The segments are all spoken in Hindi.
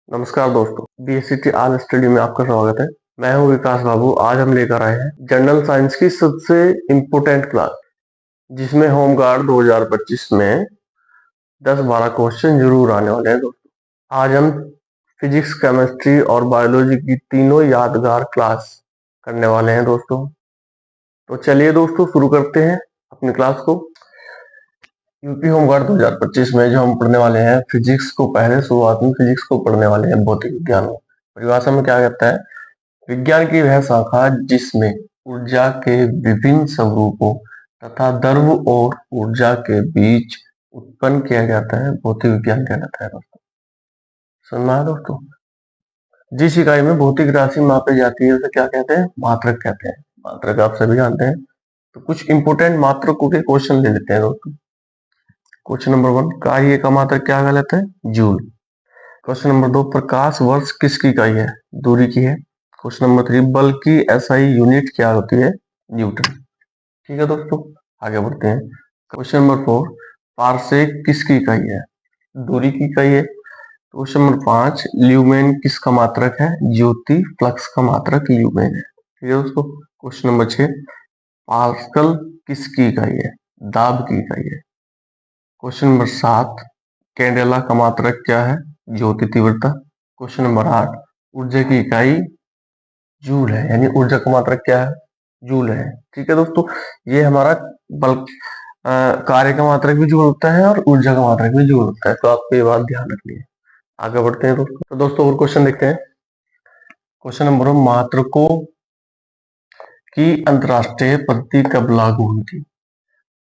नमस्कार दोस्तों, बीएससी ऑल स्टडी में आपका स्वागत है। मैं हूं विकास बाबू। आज हम लेकर आए हैं जनरल साइंस की सबसे इम्पोर्टेंट क्लास, जिसमें होम गार्ड 2025 में 10-12 क्वेश्चन जरूर आने वाले हैं दोस्तों। आज हम फिजिक्स, केमिस्ट्री और बायोलॉजी की तीनों यादगार क्लास करने वाले हैं दोस्तों। तो चलिए दोस्तों, शुरू करते हैं अपनी क्लास को। यूपी होमगार्ड 2025 में जो हम पढ़ने वाले हैं फिजिक्स को, पहले शुरुआत में फिजिक्स को पढ़ने वाले हैं भौतिक विज्ञान में। परिभाषा में क्या कहता है? विज्ञान की वह शाखा जिसमें ऊर्जा के विभिन्न स्वरूपों तथा द्रव और ऊर्जा के बीच उत्पन्न किया जाता है, भौतिक विज्ञान कहलाता है दोस्तों। सुनना है दोस्तों? जिस इकाई में भौतिक राशि मापी जाती है उसे क्या कहते हैं? मात्रक कहते हैं। मात्रक आप सभी जानते हैं। तो कुछ इंपोर्टेंट मात्रकों के क्वेश्चन ले लेते हैं दोस्तों। क्वेश्चन नंबर 1, कार्य का मात्रक क्या कहलाता है? जूल। क्वेश्चन नंबर 2, प्रकाश वर्ष किसकी इकाई है? दूरी की है। क्वेश्चन नंबर 3, बल की एसआई यूनिट क्या होती है? न्यूटन। ठीक है दोस्तों, आगे बढ़ते हैं। क्वेश्चन नंबर 4, पारसेक किसकी इकाई है? दूरी की इकाई है। क्वेश्चन नंबर 5, ल्यूमेन किसका मात्रक है? ज्योति फ्लक्स का मात्रक ल्यूमेन है। ठीक है दोस्तों। क्वेश्चन नंबर 6, पास्कल किसकी इकाई है? दाब की इकाई है। क्वेश्चन नंबर 7, कैंडेला का मात्रक क्या है? ज्योति तीव्रता। क्वेश्चन नंबर 8, ऊर्जा की इकाई जूल है, यानी ऊर्जा का मात्रक क्या है? जूल है। ठीक है दोस्तों, ये हमारा बल कार्य का मात्रक भी जूल होता है और ऊर्जा का मात्रक भी जूल होता है, तो आपको ये बात ध्यान रखनी है। आगे बढ़ते हैं दोस्तों। तो दोस्तों और क्वेश्चन देखते हैं। क्वेश्चन नंबर 1, मात्रकों की अंतरराष्ट्रीय पद्धति कब लागू हुई थी?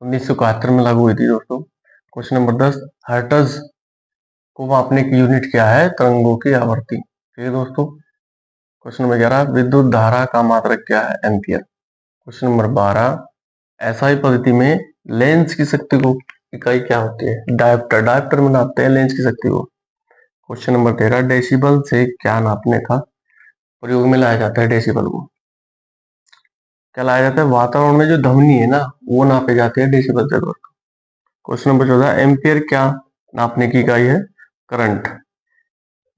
1971 में लागू हुई थी दोस्तों। क्वेश्चन नंबर 10, हर्ट्ज को मापने की यूनिट क्या है? तरंगों की आवृत्ति। ठीक है दोस्तों। क्वेश्चन नंबर 11, विद्युत धारा का मात्रक क्या है? एम्पियर। क्वेश्चन नंबर 12, एसआई पद्धति में लेंस की शक्ति को इकाई क्या होती है? डायोप्टर। डायोप्टर में नापते हैं लेंस की शक्ति को। क्वेश्चन नंबर 13, डेसिबल से क्या नापने का प्रयोग में लाया जाता है? डेसिबल को क्या लाया जाता है? वातावरण में जो ध्वनि है ना, वो नापे जाते हैं डेसिबल से दोस्तों। क्वेश्चन नंबर 14, एम्पियर क्या नापने की इकाई है? करंट।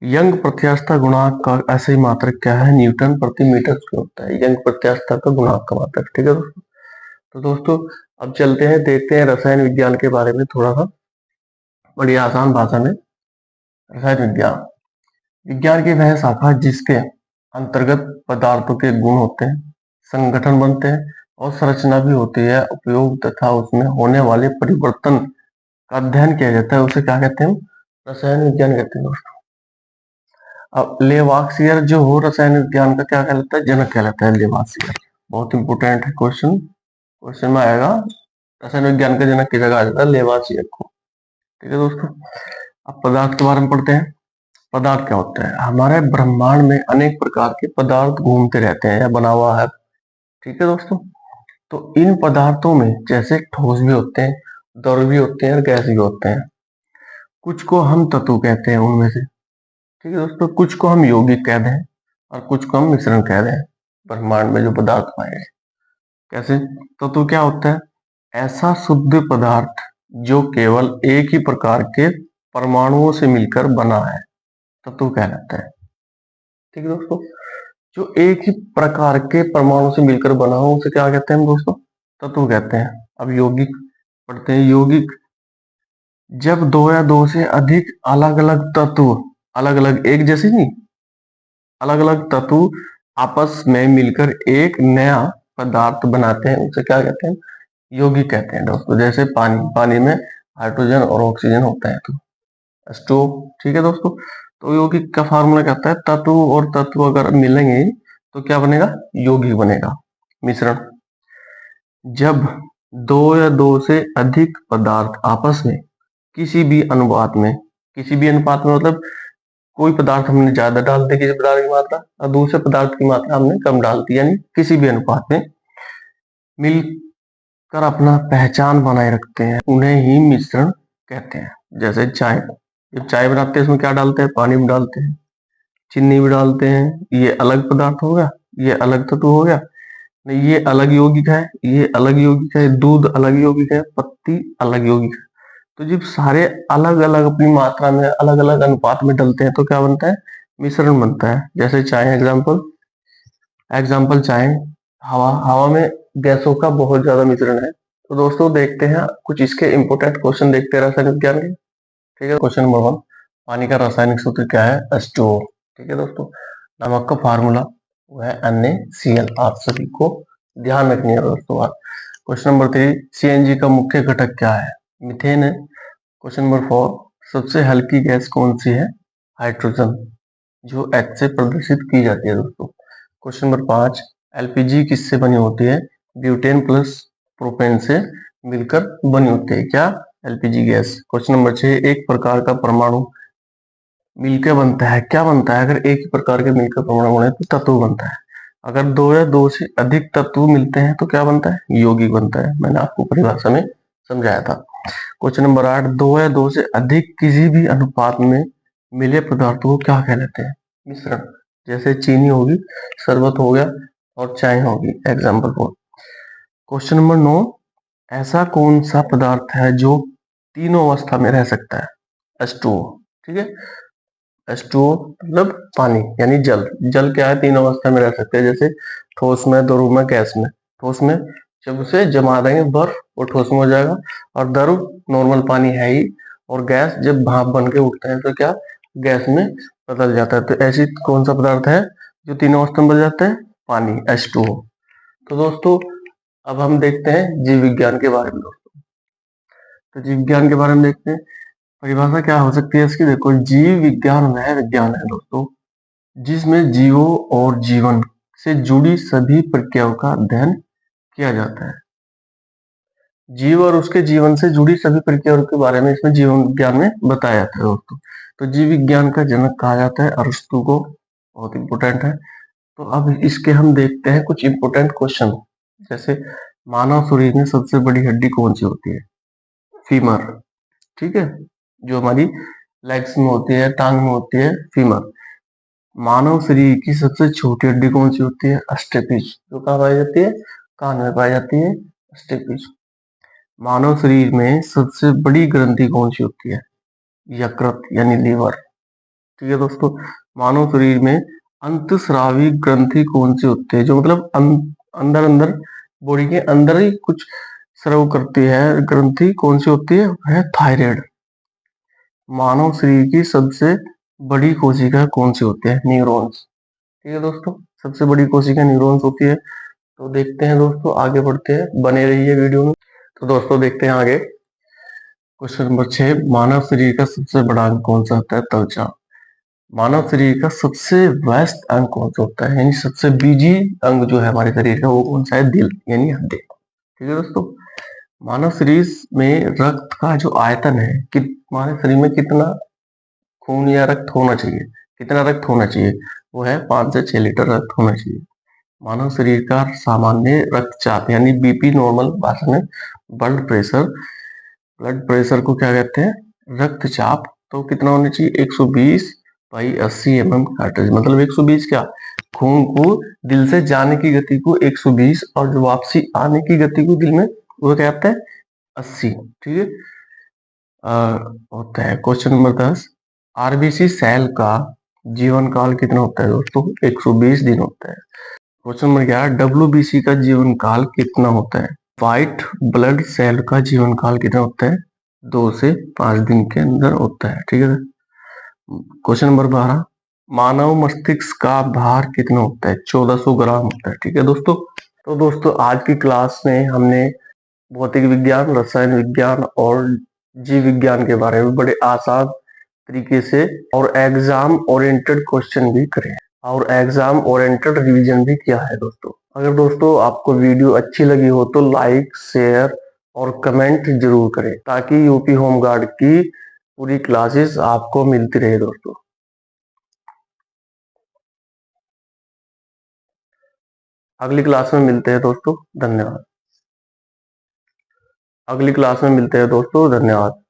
यंग प्रत्यास्थता गुणांक का ऐसे मात्रक क्या है? न्यूटन प्रति मीटर स्क्वायर होता है यंग प्रत्यास्थता का गुणांक का मात्रक। ठीक है दोस्तों। तो दोस्तों अब चलते हैं, देखते हैं रसायन विज्ञान के बारे में थोड़ा सा, बड़ी आसान भाषा में। रसायन विज्ञान विज्ञान की वह शाखा जिसके अंतर्गत पदार्थों के गुण होते हैं, संगठन बनते हैं और संरचना भी होती है, उपयोग तथा उसमें होने वाले परिवर्तन का अध्ययन किया जाता है, उसे क्या कहते हैं? रसायन विज्ञान कहते हैं दोस्तों। अब लेवाक्सियर जो हो रसायन विज्ञान का क्या कहलाता है? जनक कहलाता है लेवाक्सियर। बहुत इंपोर्टेंट है क्वेश्चन, क्वेश्चन में आएगा रसायन विज्ञान का जनक की जगह आ जाता है लेवाक्सियर को। ठीक है दोस्तों। अब पदार्थ के बारे में पढ़ते हैं। पदार्थ क्या होता है? हमारे ब्रह्मांड में अनेक प्रकार के पदार्थ घूमते रहते हैं या बना हुआ है। ठीक है दोस्तों। तो इन पदार्थों में जैसे ठोस भी होते हैं, द्रव भी होते हैं और गैस भी होते हैं। कुछ को हम तत्व कहते हैं उनमें से। ठीक है दोस्तों। कुछ को हम यौगिक कह दें और कुछ को हम मिश्रण कह दें। ब्रह्मांड में जो पदार्थ पाए गए कैसे? तत्व क्या होता है? ऐसा शुद्ध पदार्थ जो केवल एक ही प्रकार के परमाणुओं से मिलकर बना है, तत्व कहलाता है। ठीक है दोस्तों। जो एक ही प्रकार के परमाणु से मिलकर बना हो उसे क्या कहते हैं हम दोस्तों? तत्व कहते हैं। अब यौगिक पढ़ते हैं। यौगिक जब दो या दो से अधिक अलग अलग तत्व, अलग अलग, एक जैसे नहीं, अलग अलग तत्व आपस में मिलकर एक नया पदार्थ बनाते हैं, उसे क्या कहते हैं? यौगिक कहते हैं दोस्तों। जैसे पानी, पानी में हाइड्रोजन और ऑक्सीजन होता है, तो H2O। ठीक है दोस्तों। तो यौगिक का फार्मूला कहता है तत्व और तत्व अगर मिलेंगे तो क्या बनेगा? यौगिक बनेगा। मिश्रण जब दो या दो से अधिक पदार्थ आपस में किसी भी अनुपात में, किसी भी अनुपात में मतलब कोई पदार्थ हमने ज्यादा डाल दी किसी पदार्थ की मात्रा और दूसरे पदार्थ की मात्रा हमने कम डाल दी, यानी किसी भी अनुपात में मिलकर अपना पहचान बनाए रखते हैं, उन्हें ही मिश्रण कहते हैं। जैसे चाय, जब चाय बनाते हैं इसमें क्या डालते हैं? पानी भी डालते हैं, चीनी भी डालते हैं। ये अलग पदार्थ होगा, ये अलग तत्व हो गया। नहीं, ये अलग यौगिक है, ये अलग यौगिक है। दूध अलग यौगिक है, पत्ती अलग यौगिक है। तो जब सारे अलग अलग अपनी मात्रा में अलग अलग अनुपात में डलते हैं तो क्या बनता है, मिश्रण बनता है। जैसे चाय, एग्जाम्पल एग्जाम्पल चाय, हवा, हवा में गैसों का बहुत ज्यादा मिश्रण है। तो दोस्तों देखते हैं कुछ इसके इंपोर्टेंट क्वेश्चन, देखते हैं रासायनिक विज्ञान के। ठीक है, क्वेश्चन नंबर 1, पानी का रासायनिक सूत्र क्या है, H2O। ठीक है दोस्तों, नमक का फार्मूला वो है NaCl। आप सभी को ध्यान रखनी है दोस्तों बात। क्वेश्चन नंबर 3, CNG का मुख्य घटक क्या है, मीथेन है। क्वेश्चन नंबर 4, सबसे हल्की गैस कौन सी है, हाइड्रोजन, जो H से प्रदर्शित की जाती है दोस्तों। क्वेश्चन नंबर 5, LPG किससे बनी होती है, ब्यूटेन प्लस प्रोपेन से मिलकर बनी होती है क्या, LPG गैस। क्वेश्चन नंबर 6, एक प्रकार का परमाणु मिलकर बनता है, क्या बनता है, अगर एक ही प्रकार के मिलकर परमाणु बने तो तत्व बनता है। अगर दो या दो से अधिक तत्व मिलते हैं तो क्या बनता है, यौगिक बनता है। मैंने आपको परिभाषा में समझाया था। क्वेश्चन नंबर 8, दो या दो से अधिक किसी भी अनुपात में मिले पदार्थों को क्या कहलाते हैं, मिश्रण। जैसे चीनी होगी, शरबत हो गया और चाय होगी, एग्जाम्पल फॉर। क्वेश्चन नंबर 9, ऐसा कौन सा पदार्थ है जो तीनों अवस्था में रह सकता है, H2O। ठीक है, H2O मतलब पानी यानी जल। जल क्या है, तीन अवस्था में रह सकते हैं, जैसे ठोस में, द्रव में, गैस में। ठोस में जब उसे जमा देंगे बर्फ, वो ठोस में हो जाएगा। और द्रव नॉर्मल पानी है ही। और गैस जब भाप बन के उठता है तो क्या, गैस में बदल जाता है। तो ऐसी कौन सा पदार्थ है जो तीनों अवस्था में बदल जाता है, पानी, H2O। तो दोस्तों अब हम देखते हैं जीव विज्ञान के बारे में दोस्तों। तो जीव विज्ञान के बारे में देखते हैं, परिभाषा क्या हो सकती है इसकी। देखो, जीव विज्ञान वह विज्ञान है दोस्तों जिसमें जीवों और जीवन से जुड़ी सभी प्रक्रियाओं का अध्ययन किया जाता है। जीव और उसके जीवन से जुड़ी सभी प्रक्रियाओं के बारे में इसमें जीव विज्ञान में बताया जाता है दोस्तों। तो जीव विज्ञान का जनक कहा जाता है अरस्तु को, बहुत इंपोर्टेंट है। तो अब इसके हम देखते हैं कुछ इंपोर्टेंट क्वेश्चन। जैसे मानव शरीर में सबसे बड़ी हड्डी कौन सी होती है, फीमर। ठीक है, जो हमारी लेग्स में होती है, टांग में होती है, फीमर। मानव शरीर की सबसे छोटी हड्डी कौन सी होती है, अस्टेपिस, जो कहाँ पाई जाती है, कान में पाई जाती है, अस्टेपिस। मानव शरीर में सबसे बड़ी ग्रंथि कौन सी होती है, यकृत यानी लीवर। ठीक है दोस्तों, मानव शरीर में अंतस्रावी ग्रंथि कौन सी होती है, जो मतलब अंदर अंदर बॉडी के अंदर ही कुछ स्राव करती है, ग्रंथि कौन सी होती है, वह थायराइड। मानव शरीर की सबसे बड़ी कोशिका कौन सी होती है, न्यूरॉन्स। ठीक है दोस्तों, सबसे बड़ी कोशिका न्यूरॉन्स होती है। तो देखते हैं दोस्तों, आगे बढ़ते हैं, बने रहिए वीडियो में। तो दोस्तों देखते हैं आगे। क्वेश्चन नंबर 6, मानव शरीर का सबसे बड़ा अंग कौन सा होता है, त्वचा। मानव शरीर का सबसे व्यस्त अंग कौन सा होता है, यानी सबसे बिजी अंग जो है हमारे शरीर का, वो कौन सा है, दिल यानी हृदय। ठीक है दोस्तों, मानव शरीर में रक्त का जो आयतन है कि हमारे शरीर में कितना खून या रक्त होना चाहिए, कितना रक्त होना चाहिए, वो है 5 से 6 लीटर रक्त होना चाहिए। मानव शरीर का सामान्य रक्तचाप यानी बीपी, नॉर्मल भाषा में ब्लड प्रेशर, ब्लड प्रेशर को क्या कहते हैं, रक्तचाप, तो कितना होना चाहिए, 120/80 mm/Hz। मतलब 120 क्या, खून को दिल से जाने की गति को 120 और जो वापसी आने की गति को दिल में, वो क्या कहते हैं, 80। ठीक है, होता है। क्वेश्चन नंबर 10, आरबीसी सेल का जीवन काल कितना होता है दोस्तों, 120 दिन होता है। क्वेश्चन नंबर 11, डब्ल्यूबीसी का जीवन काल कितना होता है। व्हाइट ब्लड सेल का जीवन काल कितना होता है, 2 से 5 दिन के अंदर होता है। ठीक है, क्वेश्चन नंबर 12, मानव मस्तिष्क का भार कितना होता है, 1400 ग्राम होता है। ठीक है दोस्तों, तो दोस्तों आज की क्लास में हमने भौतिक विज्ञान, रसायन विज्ञान और जीव विज्ञान के बारे में बड़े आसान तरीके से और एग्जाम ओरिएंटेड क्वेश्चन भी करे और एग्जाम ओरिएंटेड रिवीजन भी किया है दोस्तों। अगर दोस्तों आपको वीडियो अच्छी लगी हो तो लाइक, शेयर और कमेंट जरूर करें ताकि यूपी होमगार्ड की पूरी क्लासेस आपको मिलती रहे दोस्तों। अगली क्लास में मिलते हैं दोस्तों, धन्यवाद। अगली क्लास में मिलते हैं दोस्तों, धन्यवाद।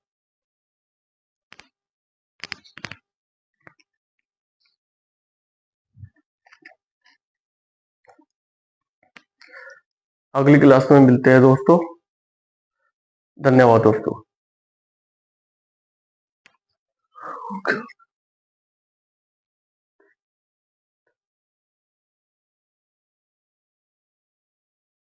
अगली क्लास में मिलते हैं दोस्तों, धन्यवाद दोस्तों। Okay.